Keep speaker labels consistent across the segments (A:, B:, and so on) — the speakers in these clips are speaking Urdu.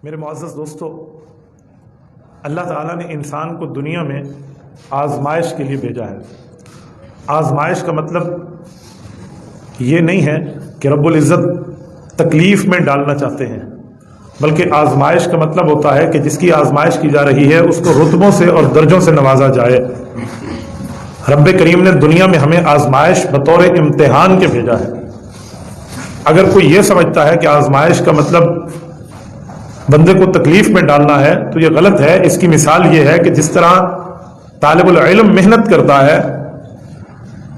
A: میرے معزز دوستو، اللہ تعالیٰ نے انسان کو دنیا میں آزمائش کے لیے بھیجا ہے۔ آزمائش کا مطلب یہ نہیں ہے کہ رب العزت تکلیف میں ڈالنا چاہتے ہیں، بلکہ آزمائش کا مطلب ہوتا ہے کہ جس کی آزمائش کی جا رہی ہے اس کو رتبوں سے اور درجوں سے نوازا جائے۔ رب کریم نے دنیا میں ہمیں آزمائش بطور امتحان کے بھیجا ہے۔ اگر کوئی یہ سمجھتا ہے کہ آزمائش کا مطلب بندے کو تکلیف میں ڈالنا ہے تو یہ غلط ہے۔ اس کی مثال یہ ہے کہ جس طرح طالب العلم محنت کرتا ہے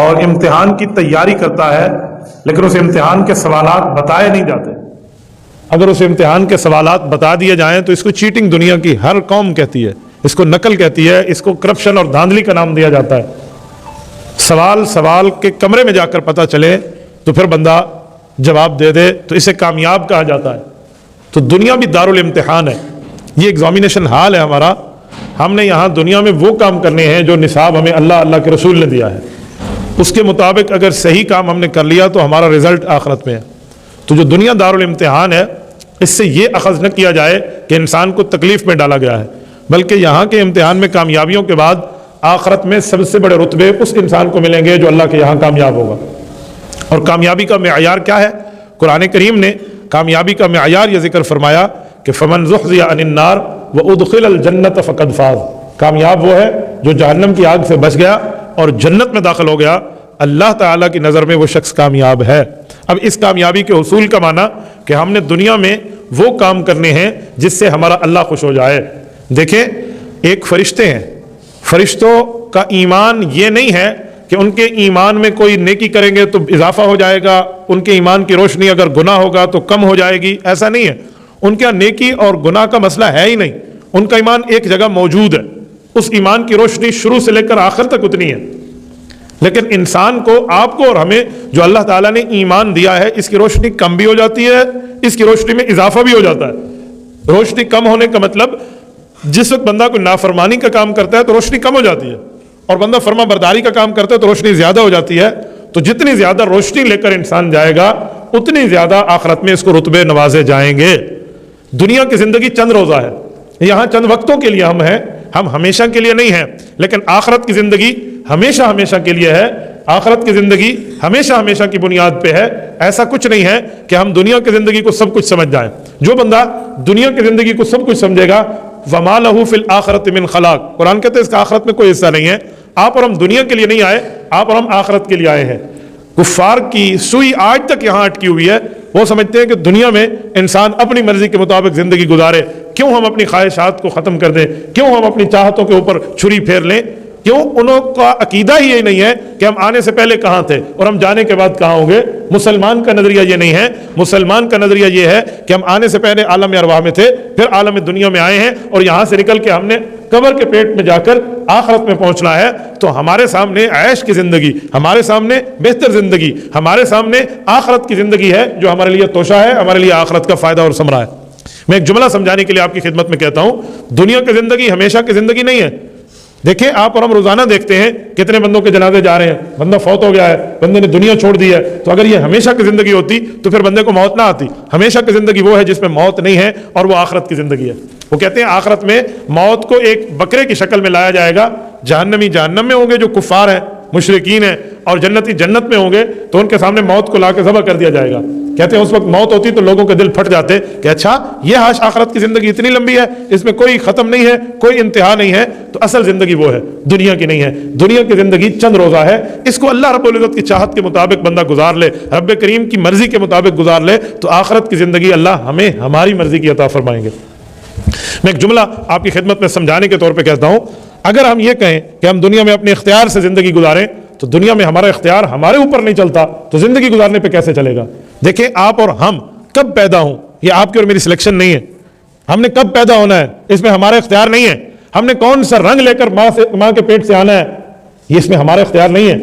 A: اور امتحان کی تیاری کرتا ہے، لیکن اسے امتحان کے سوالات بتائے نہیں جاتے۔ اگر اسے امتحان کے سوالات بتا دیے جائیں تو اس کو چیٹنگ دنیا کی ہر قوم کہتی ہے، اس کو نقل کہتی ہے، اس کو کرپشن اور دھاندلی کا نام دیا جاتا ہے۔ سوال کے کمرے میں جا کر پتہ چلے تو پھر بندہ جواب دے دے تو اسے کامیاب کہا جاتا ہے۔ تو دنیا بھی دارالامتحان ہے، یہ ایگزامینیشن ہال ہے ہمارا۔ ہم نے یہاں دنیا میں وہ کام کرنے ہیں جو نصاب ہمیں اللہ کے رسول نے دیا ہے، اس کے مطابق اگر صحیح کام ہم نے کر لیا تو ہمارا رزلٹ آخرت میں ہے۔ تو جو دنیا دارالامتحان ہے، اس سے یہ اخذ نہ کیا جائے کہ انسان کو تکلیف میں ڈالا گیا ہے، بلکہ یہاں کے امتحان میں کامیابیوں کے بعد آخرت میں سب سے بڑے رتبے اس انسان کو ملیں گے جو اللہ کے یہاں کامیاب ہوگا۔ اور کامیابی کا معیار کیا ہے؟ قرآن کریم نے کامیابی کا معیار یہ ذکر فرمایا کہ فمن زحزح عن النار وادخل الجنۃ فقد فاز۔ کامیاب وہ ہے جو جہنم کی آگ سے بچ گیا اور جنت میں داخل ہو گیا۔ اللہ تعالیٰ کی نظر میں وہ شخص کامیاب ہے۔ اب اس کامیابی کے حصول کا معنی کہ ہم نے دنیا میں وہ کام کرنے ہیں جس سے ہمارا اللہ خوش ہو جائے۔ دیکھیں، ایک فرشتے ہیں، فرشتوں کا ایمان یہ نہیں ہے کہ ان کے ایمان میں کوئی نیکی کریں گے تو اضافہ ہو جائے گا، ان کے ایمان کی روشنی اگر گناہ ہوگا تو کم ہو جائے گی، ایسا نہیں ہے۔ ان کے نیکی اور گناہ کا مسئلہ ہے ہی نہیں، ان کا ایمان ایک جگہ موجود ہے، اس ایمان کی روشنی شروع سے لے کر آخر تک اتنی ہے۔ لیکن انسان کو، آپ کو اور ہمیں جو اللہ تعالیٰ نے ایمان دیا ہے، اس کی روشنی کم بھی ہو جاتی ہے، اس کی روشنی میں اضافہ بھی ہو جاتا ہے۔ روشنی کم ہونے کا مطلب جس وقت بندہ کوئی نافرمانی کا کام کرتا ہے تو روشنی کم ہو جاتی ہے، اور بندہ فرما برداری کا کام کرتا ہے تو روشنی زیادہ ہو جاتی ہے۔ تو جتنی زیادہ روشنی لے کر انسان جائے گا اتنی زیادہ آخرت میں اس کو رتبے نوازے جائیں گے۔ دنیا کی زندگی چند روزہ ہے، یہاں چند وقتوں کے لیے ہم ہیں، ہم ہمیشہ کے لیے نہیں ہیں، لیکن آخرت کی زندگی ہمیشہ کے لیے ہے۔ آخرت کی زندگی ہمیشہ کی بنیاد پہ ہے۔ ایسا کچھ نہیں ہے کہ ہم دنیا کی زندگی کو سب کچھ سمجھ جائیں۔ جو بندہ دنیا کی زندگی کو سب کچھ سمجھے گا وَمَا لَهُ فِي الْآخِرَةِ مِنْ خَلَاقٍ، قرآن کہتے ہیں اس کا آخرت میں کوئی حصہ نہیں ہے۔ آپ اور ہم دنیا کے لیے نہیں آئے، آپ اور ہم آخرت کے لیے آئے ہیں۔ کفار کی سوئی آج تک یہاں اٹکی ہوئی ہے، وہ سمجھتے ہیں کہ دنیا میں انسان اپنی مرضی کے مطابق زندگی گزارے، کیوں ہم اپنی خواہشات کو ختم کر دیں، کیوں ہم اپنی چاہتوں کے اوپر چھری پھیر لیں، کیوں؟ انہوں کا عقیدہ ہی یہ نہیں ہے کہ ہم آنے سے پہلے کہاں تھے اور ہم جانے کے بعد کہاں ہوں گے۔ مسلمان کا نظریہ یہ نہیں ہے، مسلمان کا نظریہ یہ ہے کہ ہم آنے سے پہلے عالم ارواح میں تھے، پھر عالم دنیا میں آئے ہیں، اور یہاں سے نکل کے ہم نے قبر کے پیٹ میں جا کر آخرت میں پہنچنا ہے۔ تو ہمارے سامنے عیش کی زندگی، ہمارے سامنے بہتر زندگی، ہمارے سامنے آخرت کی زندگی ہے جو ہمارے لیے توشہ ہے، ہمارے لیے آخرت کا فائدہ اور ثمرہ ہے۔ میں ایک جملہ سمجھانے کے لیے آپ کی خدمت میں کہتا ہوں، دنیا کی زندگی ہمیشہ کی زندگی نہیں ہے۔ دیکھیں، آپ اور ہم روزانہ دیکھتے ہیں کتنے بندوں کے جنازے جا رہے ہیں، بندہ فوت ہو گیا ہے، بندے نے دنیا چھوڑ دی ہے۔ تو اگر یہ ہمیشہ کی زندگی ہوتی تو پھر بندے کو موت نہ آتی۔ ہمیشہ کی زندگی وہ ہے جس میں موت نہیں ہے، اور وہ آخرت کی زندگی ہے۔ وہ کہتے ہیں آخرت میں موت کو ایک بکرے کی شکل میں لایا جائے گا، جہنمی جہنم میں ہوں گے جو کفار ہیں، مشرکین ہیں، اور جنتی جنت میں ہوں گے، تو ان کے سامنے موت کو لا کے ذبح کر دیا جائے گا۔ کہتے ہیں اس وقت موت ہوتی تو لوگوں کے دل پھٹ جاتے کہ اچھا، یہ آخرت کی زندگی اتنی لمبی ہے، اس میں کوئی ختم نہیں ہے، کوئی انتہا نہیں ہے۔ تو اصل زندگی وہ ہے، دنیا کی نہیں ہے۔ دنیا کی زندگی چند روزہ ہے، اس کو اللہ رب العزت کی چاہت کے مطابق بندہ گزار لے، رب کریم کی مرضی کے مطابق گزار لے، تو آخرت کی زندگی اللہ ہمیں ہماری مرضی کی عطا فرمائیں گے۔ میں ایک جملہ آپ کی خدمت میں سمجھانے کے طور پہ کہتا ہوں، اگر ہم یہ کہیں کہ ہم دنیا میں اپنے اختیار سے زندگی گزاریں تو دنیا میں ہمارا اختیار ہمارے اوپر نہیں چلتا، تو زندگی گزارنے پہ کیسے چلے گا؟ دیکھیں، آپ اور ہم کب پیدا ہوں یہ آپ کی اور میری سلیکشن نہیں ہے۔ ہم نے کب پیدا ہونا ہے اس میں ہمارا اختیار نہیں ہے۔ ہم نے کون سا رنگ لے کر ماں کے پیٹ سے آنا ہے یہ اس میں ہمارا اختیار نہیں ہے۔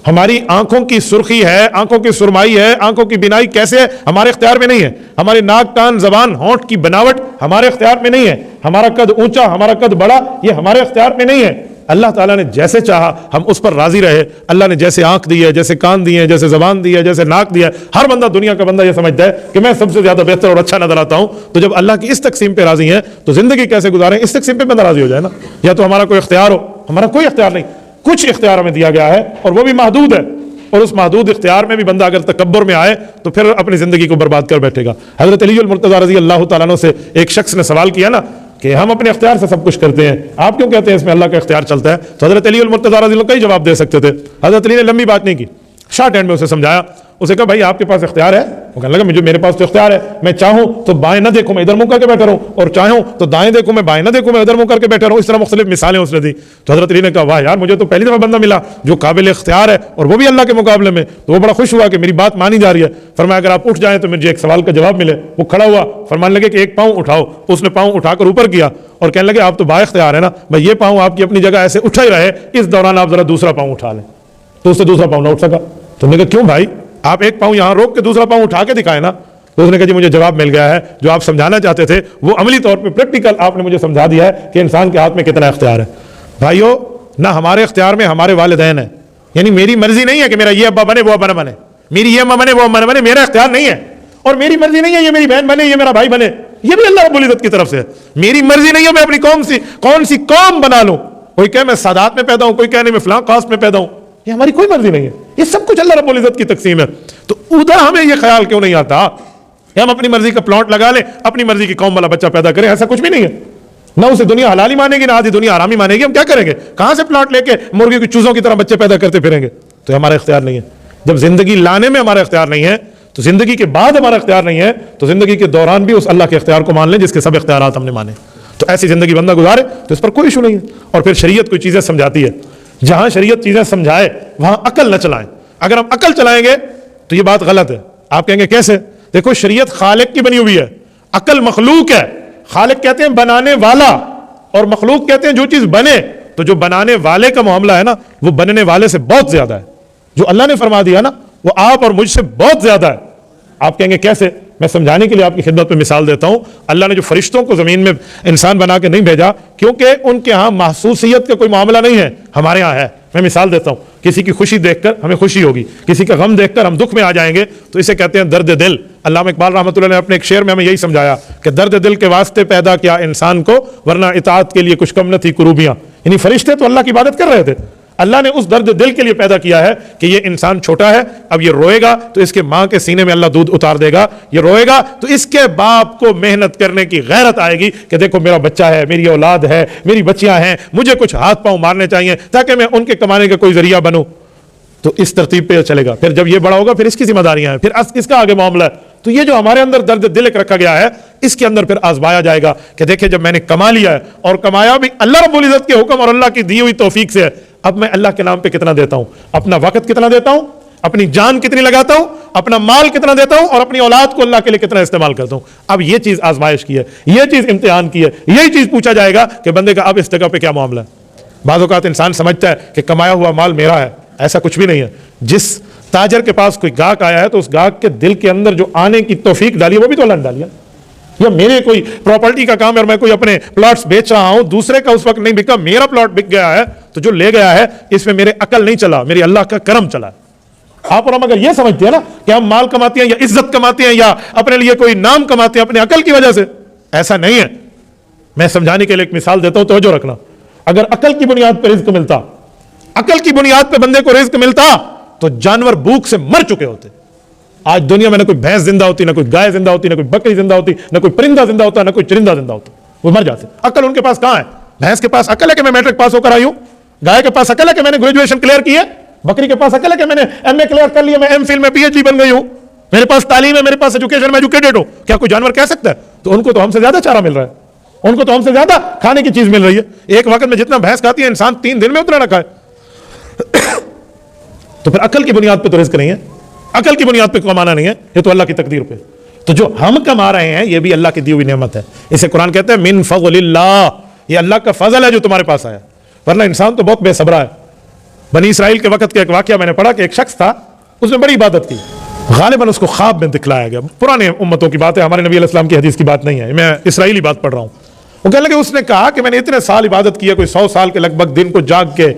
A: ہماری آنکھوں کی سرخی ہے، آنکھوں کی سرمائی ہے، آنکھوں کی بینائی کیسے ہے ہمارے اختیار میں نہیں ہے۔ ہماری ناک، کان، زبان، ہونٹ کی بناوٹ ہمارے اختیار میں نہیں ہے۔ ہمارا قد اونچا، ہمارا قد بڑا، یہ ہمارے اختیار میں نہیں ہے۔ اللہ تعالیٰ نے جیسے چاہا ہم اس پر راضی رہے. اللہ نے جیسے آنکھ دی ہے, جیسے کان دیے ہیں, جیسے زبان دی ہے, جیسے ناک دیا ہے, ہر بندہ دنیا کا بندہ یہ سمجھتا ہے کہ میں سب سے زیادہ بہتر اور اچھا نظر آتا ہوں. تو جب اللہ کی اس تقسیم پہ راضی ہیں تو زندگی کیسے گزاریں؟ اس تقسیم پہ بندہ راضی ہو جائے نا. یا تو ہمارا کوئی اختیار ہو, ہمارا کوئی اختیار نہیں, کچھ اختیار ہمیں دیا گیا ہے اور وہ بھی محدود ہے, اور اس محدود اختیار میں بھی بندہ اگر تکبر میں آئے تو پھر اپنی زندگی کو برباد کر بیٹھے گا. حضرت علی المرتضیٰ رضی اللہ تعالیٰ عنہ سے ایک شخص نے سوال کیا نا کہ ہم اپنے اختیار سے سب کچھ کرتے ہیں, آپ کیوں کہتے ہیں اس میں اللہ کا اختیار چلتا ہے؟ تو حضرت علی المرتضیٰ رضی اللہ کئی جواب دے سکتے تھے. حضرت علی نے لمبی بات نہیں کی, شارٹ ہینڈ میں اسے سمجھایا. اسے کہا بھائی آپ کے پاس اختیار ہے؟ وہ کہنے لگا میرے پاس تو اختیار ہے, میں چاہوں تو بائیں نہ دیکھوں میں ادھر منہ کر کے بیٹھا رہوں, اور چاہوں تو دائیں دیکھوں میں بائیں نہ دیکھوں میں ادھر منہ کر کے بیٹھا رہوں. اس طرح مختلف مثالیں اس نے دی. تو حضرت علی نے کہا واہ یار, مجھے تو پہلی دفعہ بندہ ملا جو قابل اختیار ہے اور وہ بھی اللہ کے مقابلے میں. تو وہ بڑا خوش ہوا کہ میری بات مانی جا رہی ہے. فرمایا اگر آپ اٹھ جائیں تو مجھے ایک سوال کا جواب ملے. وہ کھڑا ہوا, فرمانے لگے کہ ایک پاؤں اٹھاؤ. اس نے پاؤں اٹھا کر اوپر کیا اور کہنے لگے آپ تو با اختیار ہے نا, بھائی یہ پاؤں آپ کی اپنی جگہ ایسے اٹھا ہی رہے, اس دوران آپ ذرا دوسرا پاؤں اٹھا لیں. تو اس سے دوسرا پاؤں نہ اٹھ سکا. تو نے کہا کیوں بھائی, آپ ایک پاؤں یہاں روک کے دوسرا پاؤں اٹھا کے دکھائے نا. تو اس نے کہا جی مجھے جواب مل گیا ہے, جو آپ سمجھانا چاہتے تھے وہ عملی طور پہ پریکٹیکل آپ نے مجھے سمجھا دیا ہے کہ انسان کے ہاتھ میں کتنا اختیار ہے. بھائیو, نہ ہمارے اختیار میں ہمارے والدین ہیں, یعنی میری مرضی نہیں ہے کہ میرا یہ ابا بنے وہ ابا نہ بنے, میری یہ اما بنے وہ اما نہ بنے, میرا اختیار نہیں ہے. اور میری مرضی نہیں ہے یہ میری بہن بنے یہ میرا بھائی بنے, یہ بھی اللہ رب العزت کی طرف سے ہے. میری مرضی نہیں ہے میں اپنی کون سی قوم بنا لوں. کوئی کہے میں سادات میں پیدا ہوں, کوئی کہنے میں فلاں کاسٹ میں پیدا ہوں, یہ ہماری کوئی مرضی نہیں ہے. یہ سب کچھ اللہ رب العزت کی تقسیم ہے. تو ادھر ہمیں یہ خیال کیوں نہیں آتا کہ ہم اپنی مرضی کا پلاٹ لگا لیں, اپنی مرضی کی قوم والا بچہ پیدا کریں؟ ایسا کچھ بھی نہیں ہے. نہ اسے دنیا حلالی مانے گی, نہ آدھی دنیا حرامی مانے گی. ہم کیا کریں گے؟ کہاں سے پلاٹ لے کے مرغی کی چوزوں کی طرح بچے پیدا کرتے پھریں گے؟ تو ہمارا اختیار نہیں ہے. جب زندگی لانے میں ہمارا اختیار نہیں ہے تو زندگی کے بعد ہمارا اختیار نہیں ہے, تو زندگی کے دوران بھی اس اللہ کے اختیار کو مان لیں جس کے سب اختیارات ہم نے مانے. تو ایسی زندگی بندہ گزارے تو اس پر کوئی ایشو نہیں ہے. اور پھر شریعت کوئی چیزیں سمجھاتی ہے, جہاں شریعت چیزیں سمجھائے وہاں عقل نہ چلائیں. اگر ہم عقل چلائیں گے تو یہ بات غلط ہے. آپ کہیں گے کیسے؟ دیکھو شریعت خالق کی بنی ہوئی ہے, عقل مخلوق ہے. خالق کہتے ہیں بنانے والا, اور مخلوق کہتے ہیں جو چیز بنے. تو جو بنانے والے کا معاملہ ہے نا وہ بننے والے سے بہت زیادہ ہے. جو اللہ نے فرما دیا نا وہ آپ اور مجھ سے بہت زیادہ ہے. آپ کہیں گے کیسے؟ میں سمجھانے کے لیے آپ کی خدمت میں مثال دیتا ہوں. اللہ نے جو فرشتوں کو زمین میں انسان بنا کے نہیں بھیجا کیونکہ ان کے ہاں محسوسیت کا کوئی معاملہ نہیں ہے, ہمارے ہاں ہے. میں مثال دیتا ہوں, کسی کی خوشی دیکھ کر ہمیں خوشی ہوگی, کسی کا غم دیکھ کر ہم دکھ میں آ جائیں گے, تو اسے کہتے ہیں درد دل. علامہ اقبال رحمۃ اللہ نے اپنے ایک شعر میں ہمیں یہی سمجھایا کہ درد دل کے واسطے پیدا کیا انسان کو, ورنہ اطاعت کے لیے کچھ کم نہ تھی کروبیاں. یعنی فرشتے تو اللہ کی عبادت کر رہے تھے, اللہ نے اس درد دل کے لیے پیدا کیا ہے کہ یہ انسان چھوٹا ہے, اب یہ روئے گا تو اس کے ماں کے سینے میں اللہ دودھ اتار دے گا, یہ روئے گا تو اس کے باپ کو محنت کرنے کی غیرت آئے گی کہ دیکھو میرا بچہ ہے, میری اولاد ہے, میری بچیاں ہیں, مجھے کچھ ہاتھ پاؤں مارنے چاہیے تاکہ میں ان کے کمانے کا کوئی ذریعہ بنوں. تو اس ترتیب پہ چلے گا. پھر جب یہ بڑا ہوگا پھر اس کی ذمہ داریاں ہیں, پھر اس کا آگے معاملہ ہے. تو یہ جو ہمارے اندر درد دل ایک رکھا گیا ہے اس کے اندر پھر آزمایا جائے گا کہ دیکھیں جب میں نے کما لیا ہے, اور کمایا بھی اللہ رب العزت کے حکم اور اللہ کی دی ہوئی توفیق سے ہے, اب میں اللہ کے نام پہ کتنا دیتا ہوں, اپنا وقت کتنا دیتا ہوں, اپنی جان کتنی لگاتا ہوں, اپنا مال کتنا دیتا ہوں, اور اپنی اولاد کو اللہ کے لیے کتنا استعمال کرتا ہوں. اب یہ چیز آزمائش کی ہے, یہ چیز امتحان کی ہے, یہی چیز پوچھا جائے گا کہ بندے کا اب اس جگہ پہ کیا معاملہ ہے. بعض اوقات انسان سمجھتا ہے کہ کمایا ہوا مال میرا ہے, ایسا کچھ بھی نہیں ہے. جس تاجر کے پاس کوئی گاہک آیا ہے تو اس گاہک کے دل کے اندر جو آنے کی توفیق ڈالی وہ بھی تو اللہ نے ڈالی ہے. یا میرے کوئی پراپرٹی کا کام ہے اور میں کوئی اپنے پلاٹس بیچ رہا ہوں, دوسرے کا اس وقت نہیں بکا, میرا پلاٹ بک گیا ہے, تو جو لے گیا ہے اس میں میرے عقل نہیں چلا, میری اللہ کا کرم چلا. آپ اور ہم اگر یہ سمجھتے ہیں نا کہ ہم مال کماتے ہیں یا عزت کماتے ہیں یا اپنے لیے کوئی نام کماتے ہیں اپنے عقل کی وجہ سے, ایسا نہیں ہے. میں سمجھانے کے لیے ایک مثال دیتا ہوں, توجہ رکھنا. اگر عقل کی بنیاد پر رزق ملتا, عقل کی بنیاد پہ بندے کو رزق ملتا تو جانور بھوک سے مر چکے ہوتے. آج دنیا میں نہ کوئی بھینس زندہ ہوتی, نہ کوئی گائے زندہ ہوتی, نہ کوئی بکری زندہ ہوتی, نہ کوئی پرندہ زندہ ہوتا, نہ کوئی چرندہ زندہ ہوتا, وہ مر جاتے. عقل ان کے پاس کہاں ہے؟ بھینس کے پاس عقل ہے کہ میں میٹرک پاس ہو کر آئی ہوں, گائے کے پاس عقل ہے کہ میں نے گریجویشن کلیئر کی ہے, بکری کے پاس عقل ہے کہ میں نے ایم اے کلیئر کر لیا, میں ایم فل میں پی ایچ ڈی بن گئی ہوں, میرے پاس تعلیم ہے, میرے پاس ایجوکیشن, میں ایجوکیٹڈ ہوں. کیا کوئی جانور کہہ سکتا ہے؟ تو ان کو تو ہم سے زیادہ چارہ مل رہا ہے, ان کو تو ہم سے زیادہ کھانے کی چیز مل رہی ہے. ایک وقت میں جتنا بھینس کھاتی ہے انسان 3 دن میں اتنا نہ کھائے. تو پھر عقل کی بنیاد پہ تو رزق نہیں ہے, عقل کی بنیاد پہ کمانا نہیں ہے, یہ تو اللہ کی تقدیر پہ. تو جو ہم کما رہے ہیں یہ بھی اللہ کی دی ہوئی نعمت ہے. اسے قرآن کہتا ہے من فضل اللہ, یہ اللہ کا فضل ہے جو تمہارے پاس آیا. ورنہ انسان تو بہت بے صبرا ہے. بنی اسرائیل کے وقت کا ایک واقعہ میں نے پڑھا کہ ایک شخص تھا, اس نے بڑی عبادت کی, غالباً اس کو خواب میں دکھلایا گیا. پرانے امتوں کی بات ہے, ہمارے نبی علیہ السلام کی حدیث کی بات نہیں ہے, میں اسرائیلی بات پڑھ رہا ہوں. وہ کہنے لگے اس نے کہا کہ میں نے اتنے سال عبادت کیا، کوئی 100 سال کے لگ بھگ، دن کو جاگ کے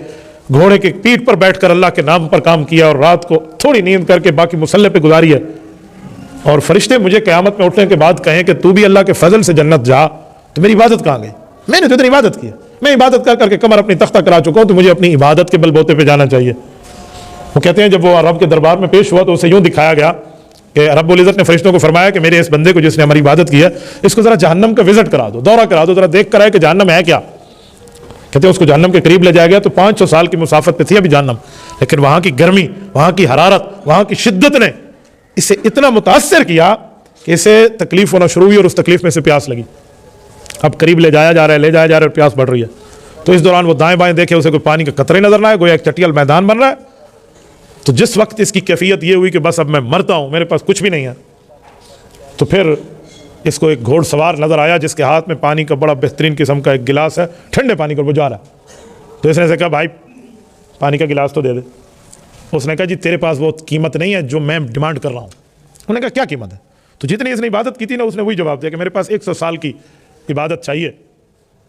A: گھوڑے کی پیٹھ پر بیٹھ کر اللہ کے نام پر کام کیا، اور رات کو تھوڑی نیند کر کے باقی مصلے پہ گزاری ہے، اور فرشتے مجھے قیامت میں اٹھنے کے بعد کہیں کہ تو بھی اللہ کے فضل سے جنت جا، تو میری عبادت کہاں گئی؟ میں نے تو اتنی عبادت کی ہے، میں عبادت کر کر کے کمر اپنی تختہ کرا چکا ہوں، تو مجھے اپنی عبادت کے بل بوتے پہ جانا چاہیے۔ وہ کہتے ہیں جب وہ رب کے دربار میں پیش ہوا تو اسے یوں دکھایا گیا کہ رب العزت نے فرشتوں کو فرمایا کہ میرے اس بندے کو جس نے ہماری عبادت کی ہے، اس کو ذرا جہنم کا وزٹ کرا دو، دورہ کرا دو، ذرا دیکھ کر آئے کہ جہنم ہے کیا۔ کہتے ہیں اس کو جہنم کے قریب لے جایا گیا تو 500 سال کی مسافت پہ تھی ابھی جہنم، لیکن وہاں کی گرمی، وہاں کی حرارت، وہاں کی شدت نے اسے اتنا متاثر کیا کہ اسے تکلیف ہونا شروع ہوئی، اور اس تکلیف میں سے پیاس لگی۔ اب قریب لے جایا جا رہا ہے، لے جایا جا رہا ہے، اور پیاس بڑھ رہی ہے۔ تو اس دوران وہ دائیں بائیں دیکھے، اسے کوئی پانی کا قطرہ نظر نہ آئے، گویا ایک چٹیل میدان بن رہا ہے۔ تو جس وقت اس کی کیفیت یہ ہوئی کہ بس اب میں مرتا ہوں، میرے پاس کچھ بھی نہیں ہے، تو پھر اس کو ایک گھوڑ سوار نظر آیا جس کے ہاتھ میں پانی کا بڑا بہترین قسم کا ایک گلاس ہے، ٹھنڈے پانی کا، وہ جا رہا ہے۔ تو اس نے سے کہا بھائی پانی کا گلاس تو دے دے۔ اس نے کہا جی تیرے پاس وہ قیمت نہیں ہے جو میں ڈیمانڈ کر رہا ہوں۔ انہوں نے کہا کیا قیمت ہے؟ تو جتنی اس نے عبادت کی تھی نا، اس نے وہی جواب دیا کہ میرے پاس 100 سال کی عبادت چاہیے،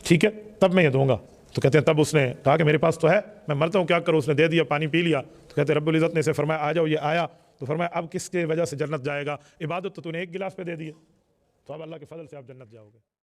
A: ٹھیک ہے تب میں یہ دوں گا۔ تو کہتے ہیں تب اس نے کہا کہ میرے پاس تو ہے، میں مرتا ہوں کیا کروں؟ اس نے دے دیا، پانی پی لیا۔ تو کہتے ہیں رب العزت نے اسے فرمایا آ جاؤ، یہ آیا تو فرمایا اب کس کی وجہ سے جنت جائے گا؟ عبادت تو نے ایک گلاس پہ دے دی ہے، تو اب اللہ کے فضل سے آپ جنت جاؤ گے۔